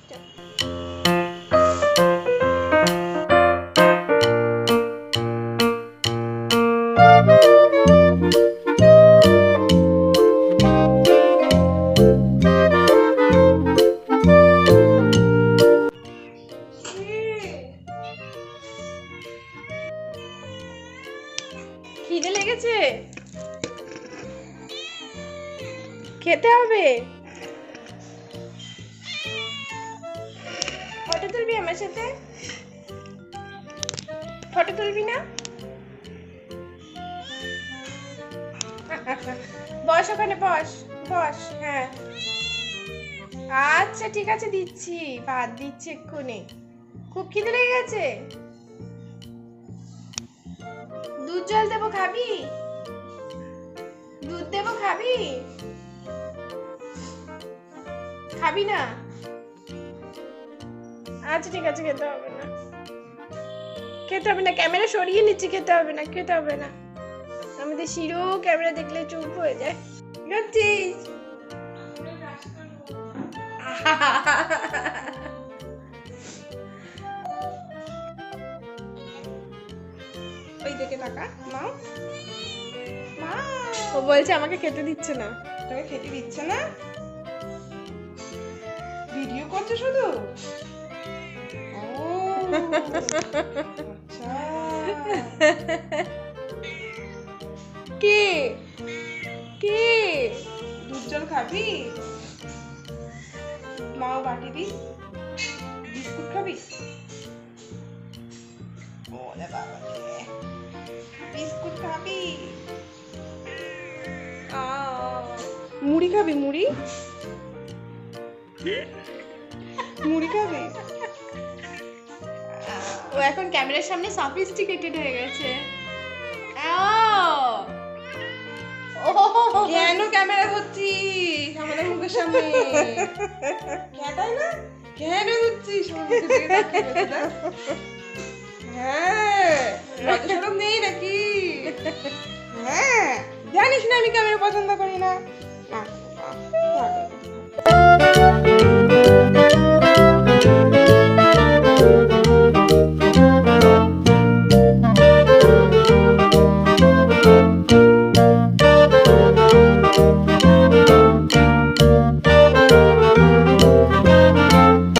খিদে লেগেছে, খেতে হবে। ফটো তুলবি আমার সাথে? ফটো তুলবি না? বস ওখানে, বস বস। হ্যাঁ আচ্ছা ঠিক আছে, দিচ্ছি, ভাত দিচ্ছি এক্ষুনি। খুব খিদে লেগে গেছে? দুধ জল দেবো, খাবি? দুধ দেবো, খাবি? খাবি না? আচ্ছা ঠিক আছে, খেতে হবে না, খেতে হবে না। ক্যামেরা সরিয়ে নিচ্ছি, খেতে হবে না, খেতে হবে না। আমাদের শিরো ক্যামেরা দেখলে চুপ হয়ে যায়। করছিস? ওই দিকে টাকা মা, মা ও বলছে আমাকে খেতে দিচ্ছে না। তোকে খেতে দিচ্ছে না? ভিডিও করছে শুধু? ও আচ্ছা। কে কে দুধ জল খাবি? মাও বাটি দি। বিস্কুট খাবি? ওরে বাবা রে, বিস্কুট খাবি? মুড়ি খাবি? মুড়ি মুড়ি খাবি? ও এখন ক্যামেরার সামনে সফিস্টিকেটেড হয়ে গেছে। কেন ক্যামেরা ধরছিস আমাদের মুখের সামনে? তাই না? কেন ধরছিস? হ্যাঁ লজ্জা শরম নেই নাকি? হ্যাঁ জানিস না আমি ক্যামেরা পছন্দ করি না।